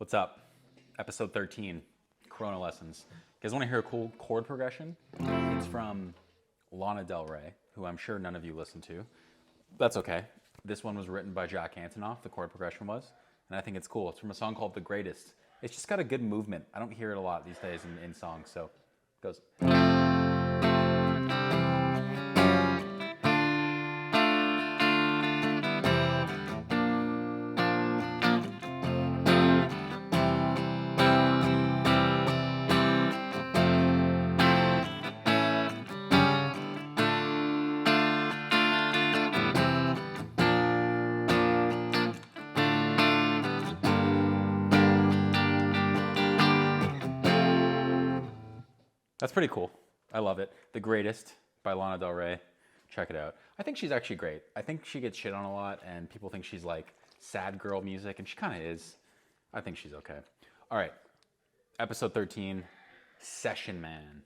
What's up? Episode 13, Corona Lessons. You guys want to hear a cool chord progression? It's from Lana Del Rey, who I'm sure none of you listen to. That's okay. This one was written by Jack Antonoff, the chord progression was, and I think it's cool. It's from a song called The Greatest. It's just got a good movement. I don't hear it a lot these days in songs, so it goes. That's pretty cool. I love it. The Greatest by Lana Del Rey. Check it out. I think she's actually great. I think she gets shit on a lot and people think she's like sad girl music, and she kind of is. I think she's okay. All right. Episode 13, Session Man.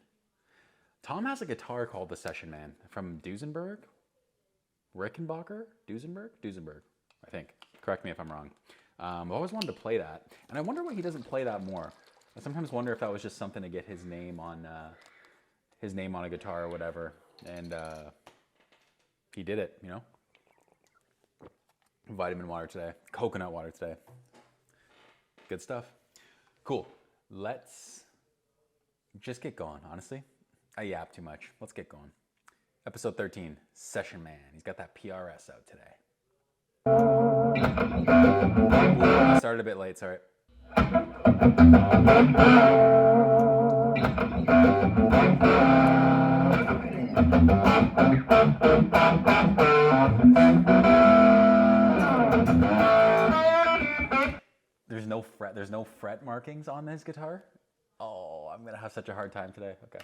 Tom has a guitar called the Session Man from Duesenberg? Rickenbacker? Duesenberg, I think. Correct me if I'm wrong. I've always wanted to play that. And I wonder why he doesn't play that more. I sometimes wonder if that was just something to get his name on a guitar or whatever, and he did it, you know. Vitamin water today, coconut water today. Good stuff. Cool. Let's just get going. Honestly, I yap too much. Let's get going. Episode 13, Session Man. He's got that PRS out today. I started a bit late. Sorry. There's no fret markings on this guitar. Oh, I'm gonna have such a hard time today. Okay.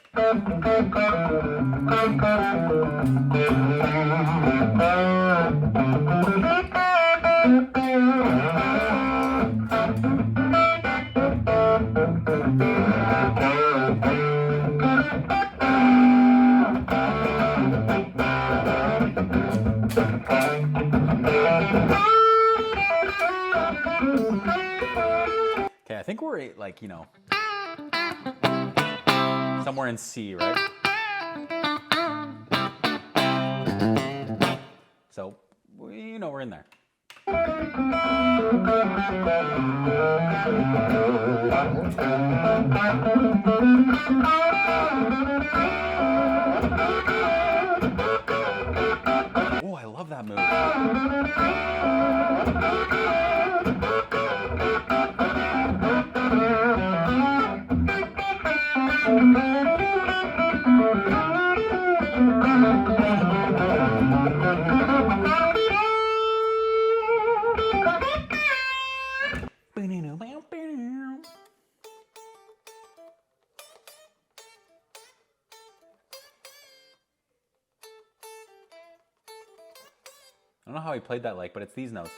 Okay, I think we're like, you know, somewhere in C, right? So, you know, we're in there. Oh, I love that move. I don't know how he played that like, but it's these notes.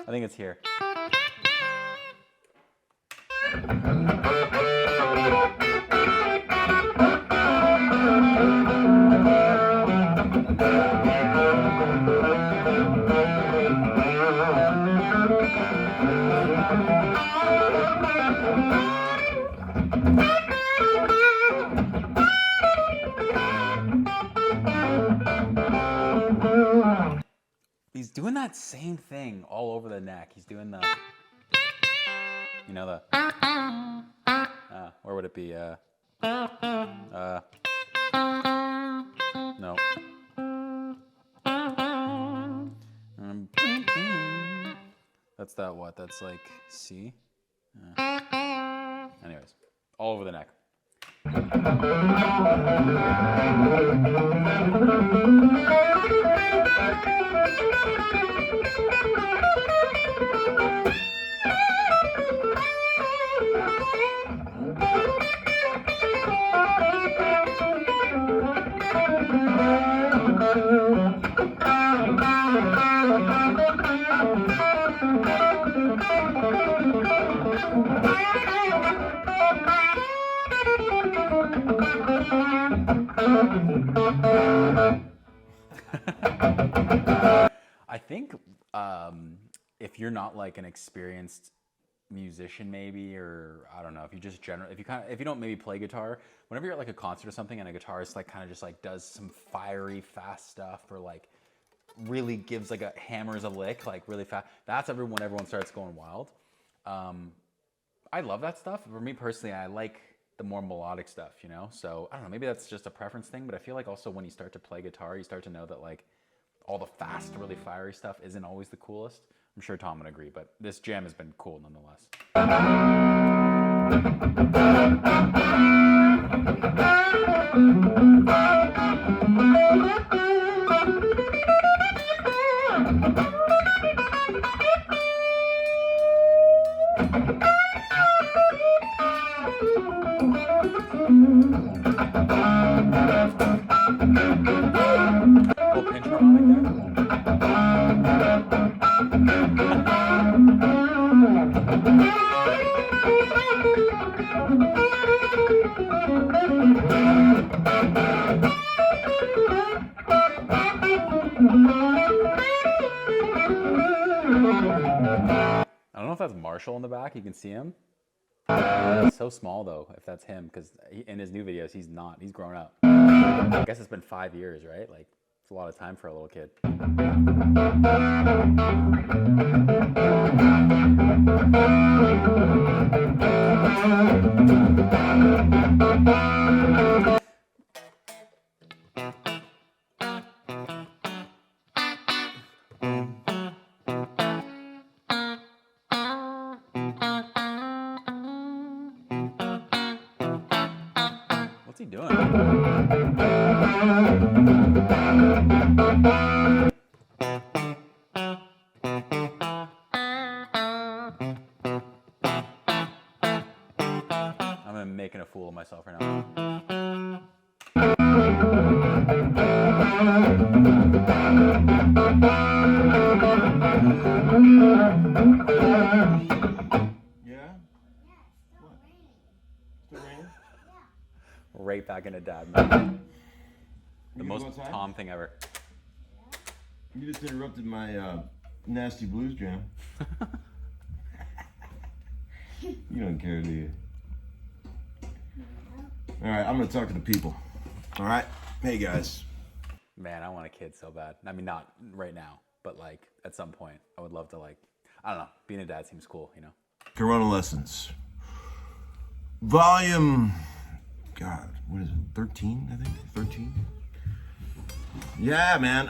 I think it's here. He's doing that same thing all over the neck. He's doing the, you know, the, where would it be? No. That's that what? That's like C? Anyways, all over the neck. if you're not like an experienced musician maybe, or I don't know, if you just if you don't maybe play guitar, whenever you're at like a concert or something and a guitarist like kind of just like does some fiery fast stuff, or like really gives like hammers a lick like really fast, that's when everyone starts going wild. I love that stuff. For me personally, I like the more melodic stuff, you know? So I don't know, maybe that's just a preference thing, but I feel like also when you start to play guitar, you start to know that like all the fast, really fiery stuff isn't always the coolest. I'm sure Tom would agree, but this jam has been cool nonetheless. Little pinch harmonic there. I don't know if that's Marshall in the back. You can see him. He's so small though, if that's him, because in his new videos, he's not. He's grown up. I guess it's been 5 years, right? Like, it's a lot of time for a little kid. What's he doing? I'm making a fool of myself right now. Yeah? What? Still raining? Right back into dad mode. The most Tom thing ever. You just interrupted my nasty blues jam. You don't care, do you? All right, I'm gonna talk to the people. All right, hey guys. Man, I want a kid so bad. I mean, not right now, but like at some point, I would love to like, I don't know, being a dad seems cool, you know? Corona Lessons. Volume, God, what is it, 13, I think, 13? Yeah, man,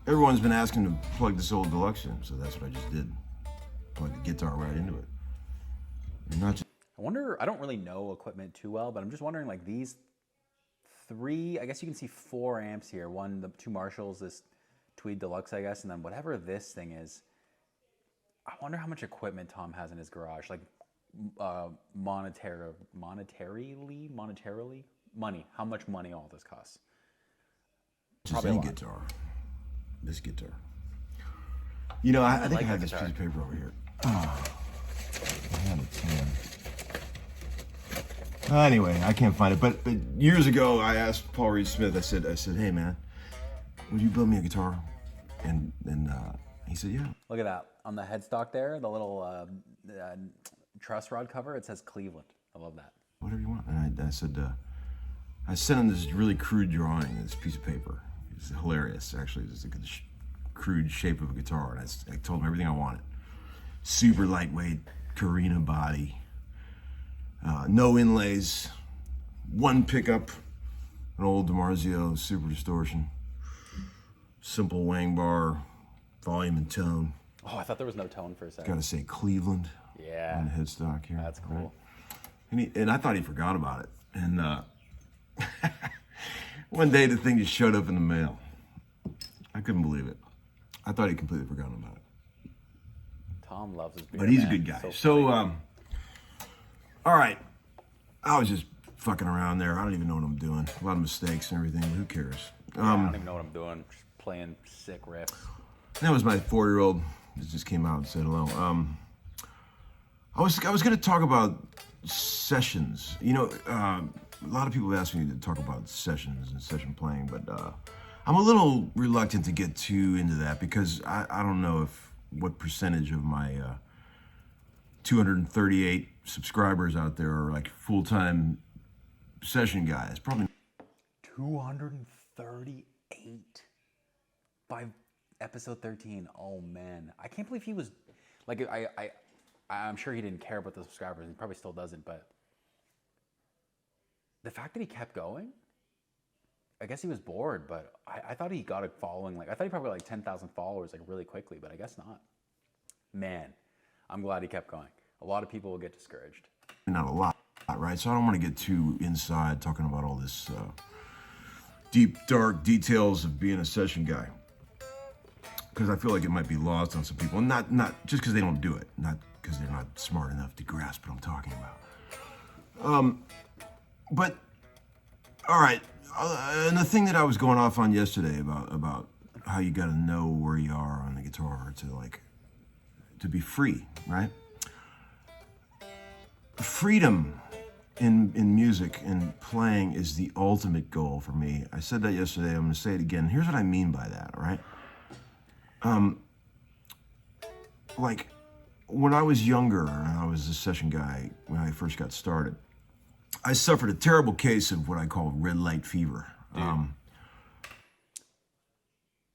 everyone's been asking to plug this old deluxe in, so that's what I just did. Plug the guitar right into it. And not just I wonder, I don't really know equipment too well, but I'm just wondering like these three, I guess you can see 4 amps here. One, the 2 Marshalls, this Tweed Deluxe, I guess, and then whatever this thing is. I wonder how much equipment Tom has in his garage, like monetarily, money. How much money all this costs? just Probably any guitar. This guitar. You know, I think like I have that this guitar. piece of paper over here. Oh, I had a 10. Anyway, I can't find it. But years ago, I asked Paul Reed Smith. I said, hey man, would you build me a guitar? And he said, yeah. Look at that. On the headstock there, the little truss rod cover, it says Cleveland. I love that. Whatever you want. And I said, I sent him this really crude drawing of this piece of paper. It's hilarious, actually. It's like a crude shape of a guitar. And I told him everything I wanted. Super lightweight, Carina body. No inlays. One pickup. An old DiMarzio Super Distortion. Simple wang bar. Volume and tone. Oh, I thought there was no tone for a second. Gotta say Cleveland. Yeah. On the headstock here. That's cool. Right? And I thought he forgot about it. And one day the thing just showed up in the mail. I couldn't believe it. I thought he completely forgotten about it. Tom loves his beer, But he's man. a good guy. So, So all right. I was just fucking around there. I don't even know what I'm doing. A lot of mistakes and everything, but who cares? yeah, I don't even know what I'm doing. Just playing sick riffs. That was my 4-year-old that just came out and said hello. I was going to talk about sessions. You know, a lot of people ask me to talk about sessions and session playing, but I I'm a little reluctant to get too into that because I don't know what percentage of my 238 subscribers out there are like full-time session guys. Probably 238 by episode 13. Oh man, I can't believe he was like I'm sure he didn't care about the subscribers. He probably still doesn't, but the fact that he kept going, I guess he was bored, but I thought he got a following. Like I thought he probably got like 10,000 followers like really quickly, but I guess not. Man, I'm glad he kept going. A lot of people will get discouraged. not a lot, right? So I don't want to get too inside talking about all this deep, dark details of being a session guy, because I feel like it might be lost on some people. Not just because they don't do it, not because they're not smart enough to grasp what I'm talking about. But all right, and the thing that I was going off on yesterday about how you got to know where you are on the guitar to be free, right? Freedom in music and playing is the ultimate goal for me. I said that yesterday. I'm going to say it again. Here's what I mean by that, right? Like when I was younger and I was a session guy when I first got started, I suffered a terrible case of what I call red light fever.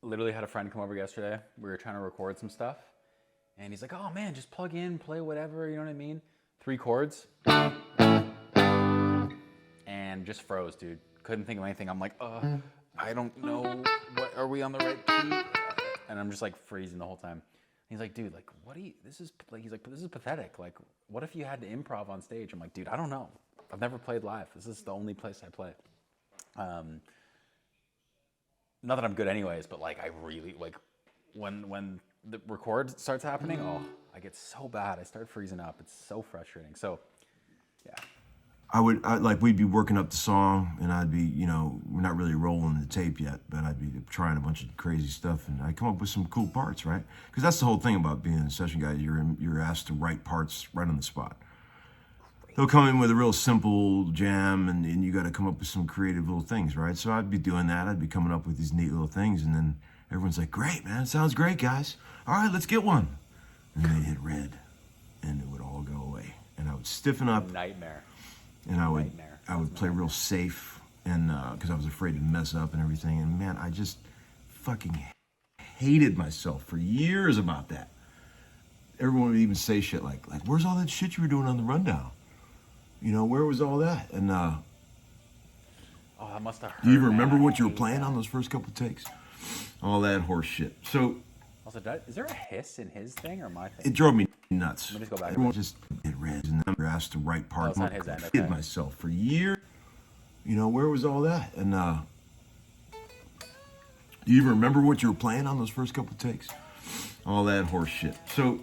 Literally had a friend come over yesterday. We were trying to record some stuff, and he's like, "Oh man, just plug in, play whatever." You know what I mean? 3 chords, and just froze, dude. Couldn't think of anything. I'm like, I don't know. What are we on the right key? And I'm just like freezing the whole time. He's like, dude, like, what do you? This is like, he's like, this is pathetic. Like, what if you had to improv on stage? I'm like, dude, I don't know. I've never played live. This is the only place I play. Not that I'm good anyways, but like I really like when the record starts happening, I get so bad. I start freezing up. It's so frustrating. So yeah. We'd be working up the song and I'd be, we're not really rolling the tape yet, but I'd be trying a bunch of crazy stuff and I'd come up with some cool parts, right? Because that's the whole thing about being a session guy. You're asked to write parts right on the spot. They'll come in with a real simple jam and you got to come up with some creative little things, right? So I'd be doing that. I'd be coming up with these neat little things and then everyone's like, great, man, sounds great, guys. All right, let's get one. And then they'd hit red and it would all go away. And I would stiffen up. Nightmare. And I would play real safe and because I was afraid to mess up and everything. And man, I just fucking hated myself for years about that. Everyone would even say shit like, where's all that shit you were doing on the rundown? Where was all that? And that must have hurt. do you even remember what you were playing on those first couple of takes? All that horse shit. So also, is there a hiss in his thing or my thing? it drove me nuts. Let me just go back. Everyone just hit red and then asked to write parts. Oh, it's not his end. I Okay. hated myself for years. Where was all that? And do you even remember what you were playing on those first couple of takes? All that horse shit. So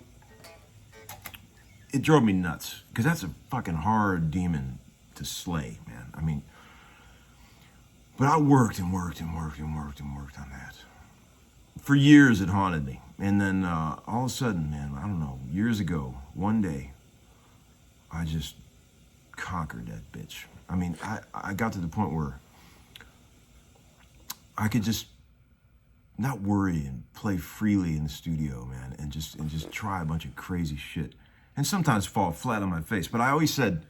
it drove me nuts because that's a fucking hard demon to slay, man. I mean, but I worked and worked and worked and worked and worked on that. For years it haunted me. And then all of a sudden, man, I don't know, years ago, one day, I just conquered that bitch. I mean, I got to the point where I could just not worry and play freely in the studio, man, and just try a bunch of crazy shit. And sometimes fall flat on my face. But I always said,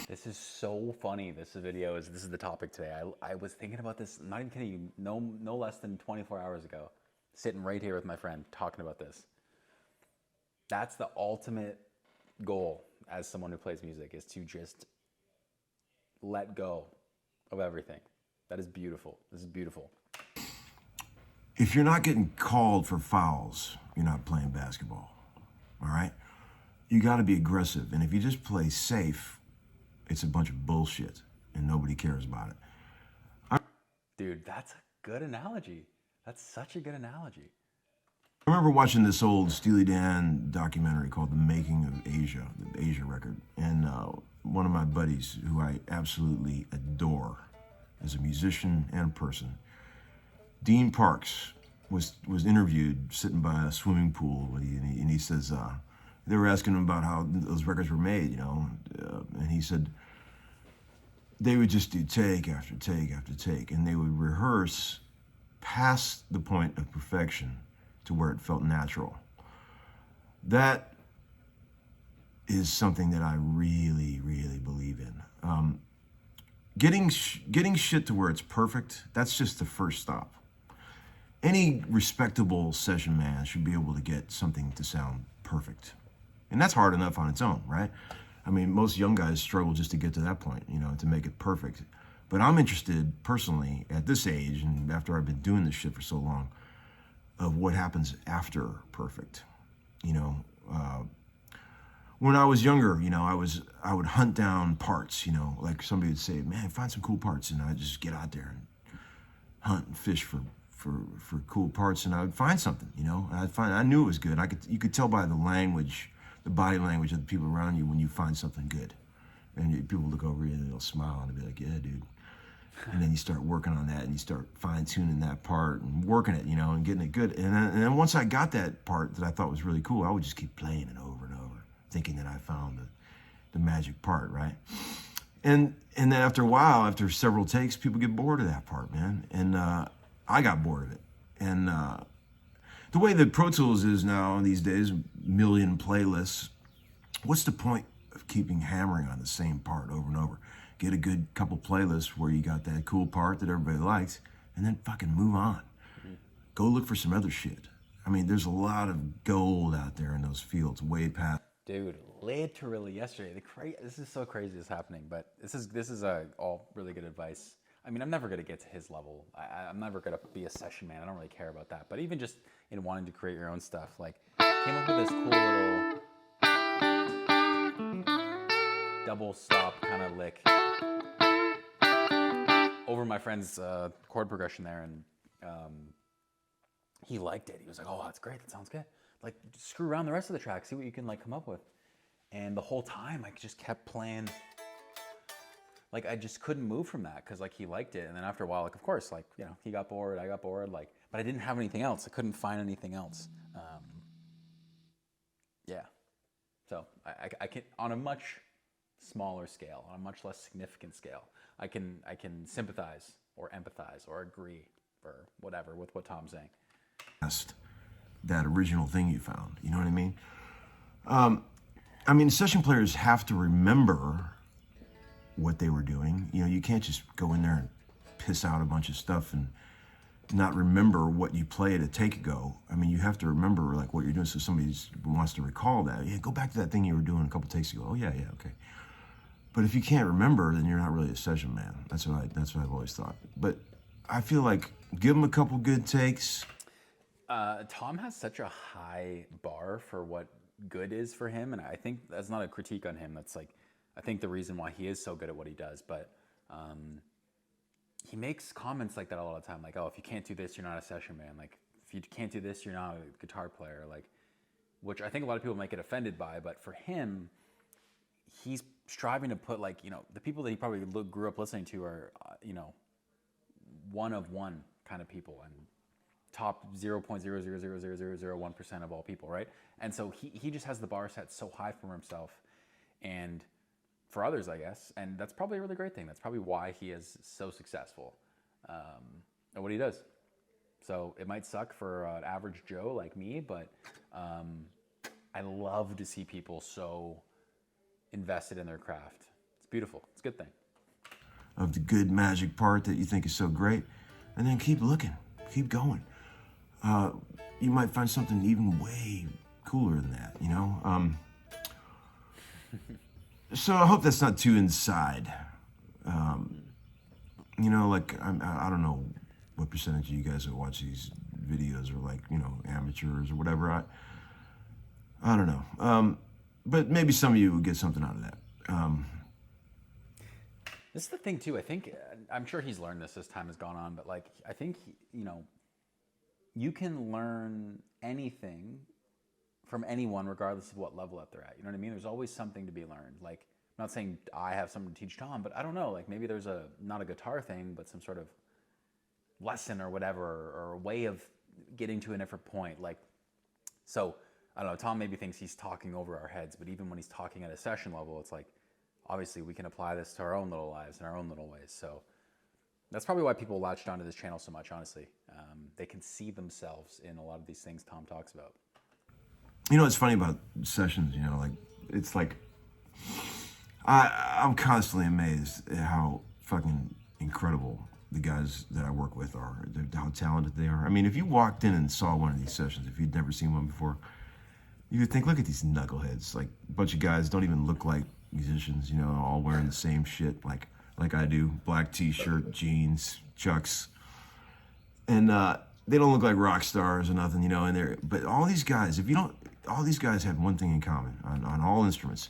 this is so funny. This is the topic today. I was thinking about this, not even kidding you, no less than 24 hours ago, sitting right here with my friend talking about this. That's the ultimate goal as someone who plays music, is to just let go of everything. That is beautiful. This is beautiful. if you're not getting called for fouls, you're not playing basketball. All right? You got to be aggressive. And if you just play safe, it's a bunch of bullshit and nobody cares about it. Dude, that's a good analogy. That's such a good analogy. I remember watching this old Steely Dan documentary called The Making of Asia, the Asia record. And one of my buddies, who I absolutely adore as a musician and person, Dean Parks, was interviewed sitting by a swimming pool, and he says, they were asking him about how those records were made, you know, and he said they would just do take after take after take, and they would rehearse past the point of perfection to where it felt natural. That is something that I really, really believe in. Getting shit to where it's perfect, that's just the first stop. Any respectable session man should be able to get something to sound perfect. And that's hard enough on its own, right? I mean, most young guys struggle just to get to that point, to make it perfect. But I'm interested personally at this age, and after I've been doing this shit for so long, of what happens after perfect. When I was younger, I would hunt down parts, like somebody would say, man, find some cool parts. And I'd just get out there and hunt and fish for cool parts, and I would find something, I knew it was good. You could tell by the body language of the people around you when you find something good. And people look over you and they'll smile and be like, yeah, dude. And then you start working on that and you start fine tuning that part and working it, and getting it good. And then once I got that part that I thought was really cool, I would just keep playing it over and over, thinking that I found the magic part, right? And then after a while, after several takes, people get bored of that part, man. And I got bored of it. And the way that Pro Tools is now these days, million playlists, what's the point of keeping hammering on the same part over and over? Get a good couple playlists where you got that cool part that everybody likes, and then fucking move on. Mm-hmm. Go look for some other shit. I mean, there's a lot of gold out there in those fields, way past. Dude, literally yesterday, this is so crazy this happening, but this is all really good advice. I mean, I'm never going to get to his level. I'm never going to be a session man. I don't really care about that. But even just in wanting to create your own stuff, like, came up with this cool little double stop kind of lick over my friend's chord progression there, and he liked it. He was like, "Oh, that's great. That sounds good. Like, screw around the rest of the track, see what you can like come up with." And the whole time, I just kept playing. Like, I just couldn't move from that because like he liked it, and then after a while, like, of course, like, he got bored, I got bored, like, but I didn't have anything else. I couldn't find anything else. Yeah. So I can, on a much smaller scale, on a much less significant scale, I can sympathize or empathize or agree or whatever with what Tom's saying. That original thing you found, you know what I mean? Session players have to remember what they were doing. You can't just go in there and piss out a bunch of stuff and not remember what you played a take ago. I mean, you have to remember like what you're doing, so somebody wants to recall that. Yeah, go back to that thing you were doing a couple takes ago. Oh yeah, okay. But if you can't remember, then you're not really a session man. That's what I've always thought. But I feel like give them a couple good takes. Tom has such a high bar for what good is for him, and I think that's not a critique on him. That's like, I think the reason why he is so good at what he does. But he makes comments like that a lot of the time, like, "Oh, if you can't do this, you're not a session man. Like, if you can't do this, you're not a guitar player." Like, which I think a lot of people might get offended by, but for him, he's striving to put like, the people that he probably grew up listening to are, one of one kind of people, and top 0.0000001% of all people, right? And so he just has the bar set so high for himself and for others, I guess, and that's probably a really great thing. That's probably why he is so successful at what he does. So it might suck for an average Joe like me, but I love to see people so invested in their craft. It's beautiful. It's a good thing. Of the good magic part that you think is so great, and then keep looking, keep going. You might find something even way cooler than that, So I hope that's not too inside. Like, I don't know what percentage of you guys that watch these videos are like, amateurs or whatever. I don't know. But maybe some of you would get something out of that. This is the thing too. I think, I'm sure he's learned this as time has gone on, but like, I think, you can learn anything from anyone regardless of what level that they're at. You know what I mean? There's always something to be learned. Like, I'm not saying I have something to teach Tom, but I don't know, like maybe there's not a guitar thing, but some sort of lesson or whatever, or a way of getting to a different point. Like, so I don't know, Tom maybe thinks he's talking over our heads, but even when he's talking at a session level, it's like, obviously we can apply this to our own little lives and our own little ways. So That's probably why people latched onto this channel so much, honestly. They can see themselves in a lot of these things Tom talks about. You know what's funny about sessions, you know, like, it's like, I'm constantly amazed at how fucking incredible the guys that I work with are, how talented they are. I mean, if you walked in and saw one of these sessions, if you'd never seen one before, you would think, look at these knuckleheads. Like, a bunch of guys don't even look like musicians, you know, all wearing the same shit like I do. Black t-shirt, jeans, chucks. And they don't look like rock stars or nothing, you know, but all these guys, all these guys have one thing in common on all instruments.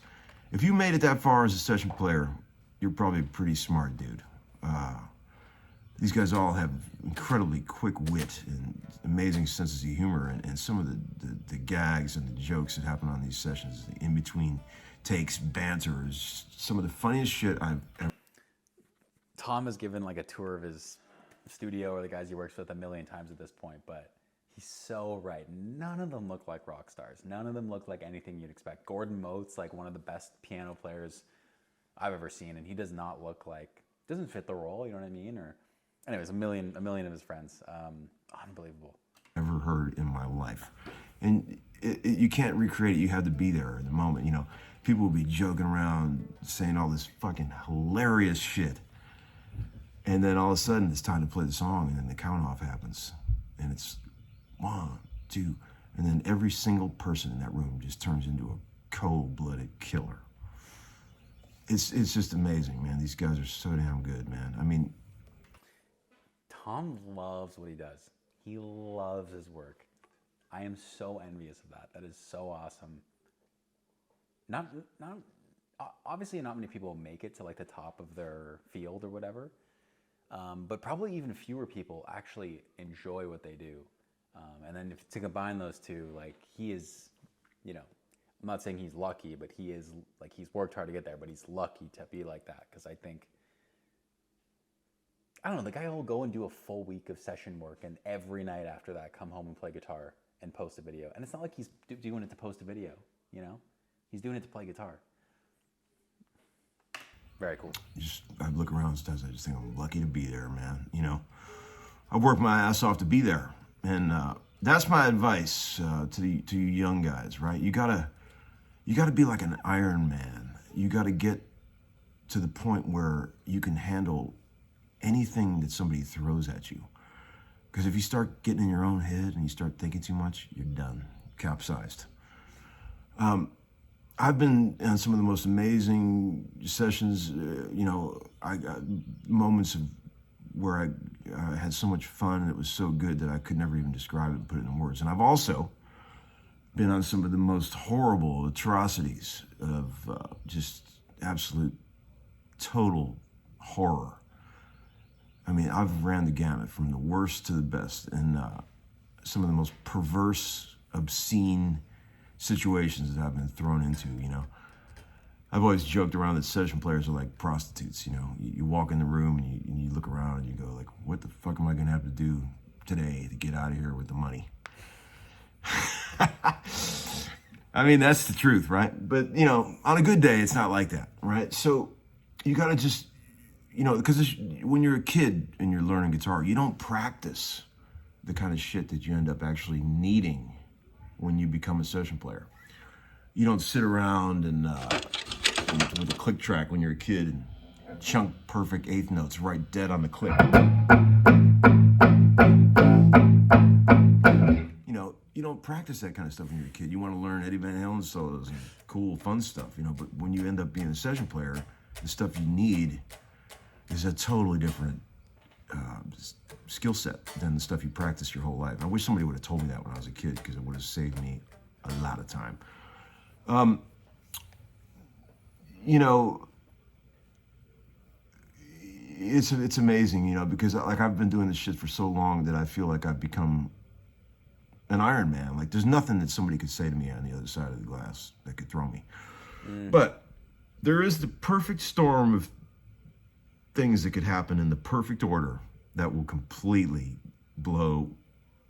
If you made it that far as a session player, you're probably a pretty smart dude. These guys all have incredibly quick wit and amazing senses of humor, and some of the gags and the jokes that happen on these sessions, the in-between takes, banter, is some of the funniest shit I've ever. Tom has given like a tour of his studio or the guys he works with a million times at this point, but he's so right. None of them look like rock stars. None of them look like anything you'd expect. Gordon Mote's like one of the best piano players I've ever seen, and he does not look like, doesn't fit the role, you know what I mean? Or anyways, a million of his friends. Unbelievable. Ever heard in my life. And you can't recreate it. You have to be there in the moment, you know. People will be joking around, saying all this fucking hilarious shit. And then all of a sudden, it's time to play the song, and then the count-off happens. And it's 1, 2, and then every single person in that room just turns into a cold-blooded killer. It's just amazing, man. These guys are so damn good, man. I mean, Tom loves what he does. He loves his work. I am so envious of that. That is so awesome. Not obviously not many people make it to like the top of their field or whatever. But probably even fewer people actually enjoy what they do. And then to combine those two, like he is, you know, I'm not saying he's lucky, but he is like, he's worked hard to get there, but he's lucky to be like that. Cause I think, I don't know, the guy will go and do a full week of session work and every night after that come home and play guitar and post a video. And it's not like he's doing it to post a video, you know, he's doing it to play guitar. Very cool. I look around sometimes, I just think I'm lucky to be there, man. You know, I work my ass off to be there. And that's my advice to you young guys, right? You gotta be like an Iron Man. You gotta get to the point where you can handle anything that somebody throws at you. Because if you start getting in your own head and you start thinking too much, you're done, capsized. I've been on some of the most amazing sessions, you know, I got moments of where I had so much fun and it was so good that I could never even describe it and put it in words. And I've also been on some of the most horrible atrocities of just absolute, total horror. I mean, I've ran the gamut from the worst to the best, and some of the most perverse, obscene situations that I've been thrown into, you know. I've always joked around that session players are like prostitutes, you know. You walk in the room and you look around and you go like, what the fuck am I gonna have to do today to get out of here with the money? I mean, that's the truth, right? But, you know, on a good day, it's not like that, right? So you gotta just, you know, because when you're a kid and you're learning guitar, you don't practice the kind of shit that you end up actually needing when you become a session player. You don't sit around and with a click track when you're a kid and chunk perfect eighth notes right dead on the click. You know, you don't practice that kind of stuff when you're a kid. You want to learn Eddie Van Halen solos and cool, fun stuff, you know, but when you end up being a session player, the stuff you need is a totally different skill set than the stuff you practice your whole life. I wish somebody would have told me that when I was a kid, because it would have saved me a lot of time. You know, it's amazing, you know, because like I've been doing this shit for so long that I feel like I've become an Iron Man. Like there's nothing that somebody could say to me on the other side of the glass that could throw me. But there is the perfect storm of things that could happen in the perfect order that will completely blow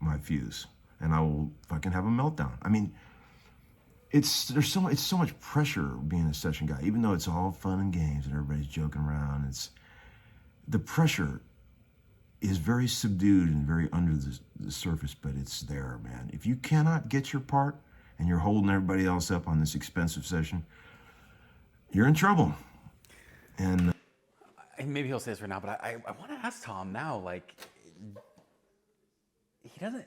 my fuse, and I will fucking have a meltdown. I mean, it's so much pressure being a session guy, even though it's all fun and games and everybody's joking around. It's the pressure is very subdued and very under the surface, but it's there, man. If you cannot get your part and you're holding everybody else up on this expensive session, you're in trouble. And maybe he'll say this right now, but I want to ask Tom now, like, he doesn't,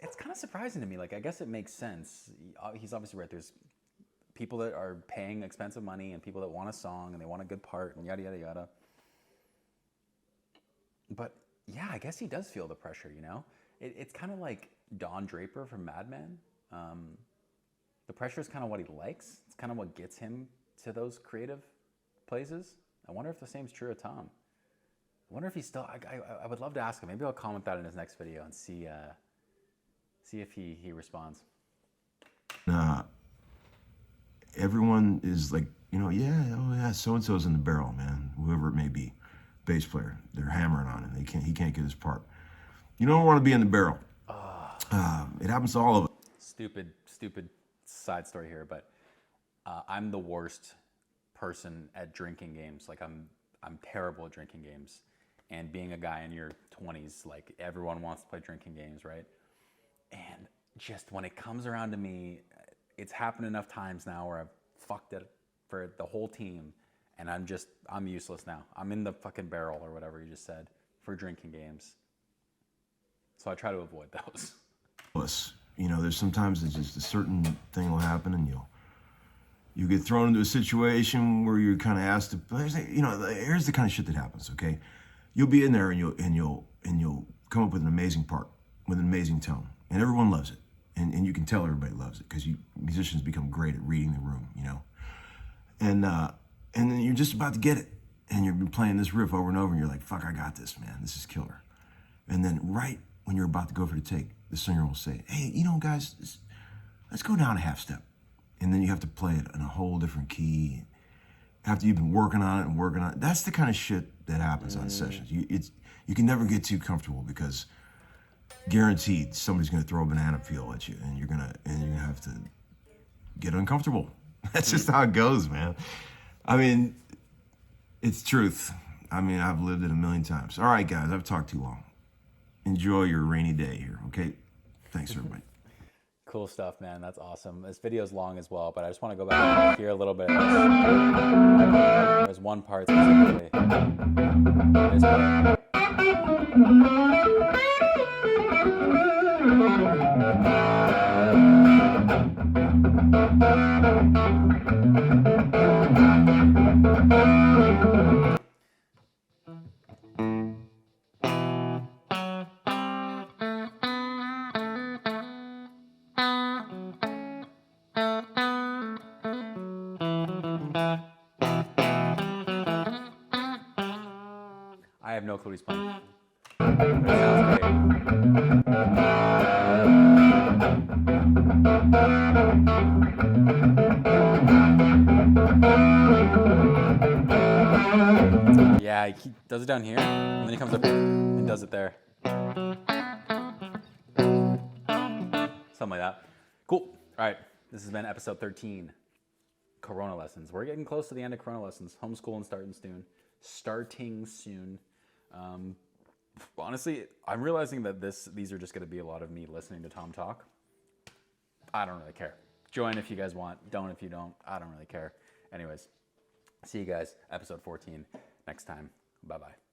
it's kind of surprising to me. Like, I guess it makes sense. He's obviously right. There's people that are paying expensive money and people that want a song and they want a good part and yada, yada, yada. But yeah, I guess he does feel the pressure, you know? It's kind of like Don Draper from Mad Men. The pressure is kind of what he likes. It's kind of what gets him to those creative places. I wonder if the same's true of Tom. I wonder if he's still, I would love to ask him. Maybe I'll comment that in his next video and see if he responds. Everyone is like, you know, yeah, so-and-so's in the barrel, man. Whoever it may be, bass player, they're hammering on him. He can't get his part. You don't want to be in the barrel. It happens to all of us. Stupid side story here, but I'm the worst person at drinking games. Like I'm terrible at drinking games. And being a guy in your 20s, like everyone wants to play drinking games, right? And just when it comes around to me, it's happened enough times now where I've fucked it for the whole team, and I'm useless now. I'm in the fucking barrel or whatever you just said for drinking games. So I try to avoid those. You know, there's sometimes it's just a certain thing will happen, and you get thrown into a situation where you're kind of asked to, you know, here's the kind of shit that happens. Okay, you'll be in there and you'll come up with an amazing part with an amazing tone, and everyone loves it. And you can tell everybody loves it because musicians become great at reading the room, you know. And then you're just about to get it, and you've been playing this riff over and over, and you're like, "Fuck, I got this, man. This is killer." And then right when you're about to go for the take, the singer will say, "Hey, you know, guys, let's go down a half step." And then you have to play it in a whole different key after you've been working on it. That's the kind of shit that happens on sessions. You can never get too comfortable because guaranteed somebody's going to throw a banana peel at you, and you're gonna have to get uncomfortable. That's just how it goes, man. I mean, it's truth. I mean, I've lived it a million times. All right, guys, I've talked too long. Enjoy your rainy day here, okay? Thanks, everybody. Cool stuff, man. That's awesome. This video's long as well, but I just want to go back and hear a little bit of this. There's one part specifically. This part. I have no clue what he's playing. But it sounds great. Yeah, he does it down here, and then he comes up here and does it there. Something like that. Cool. All right, this has been episode 13, Corona lessons. We're getting close to the end of Corona lessons. Homeschooling starting soon. Honestly, I'm realizing that these are just going to be a lot of me listening to Tom talk. I don't really care. Join if you guys want. Don't if you don't. I don't really care. Anyways, see you guys, episode 14, next time. Bye-bye.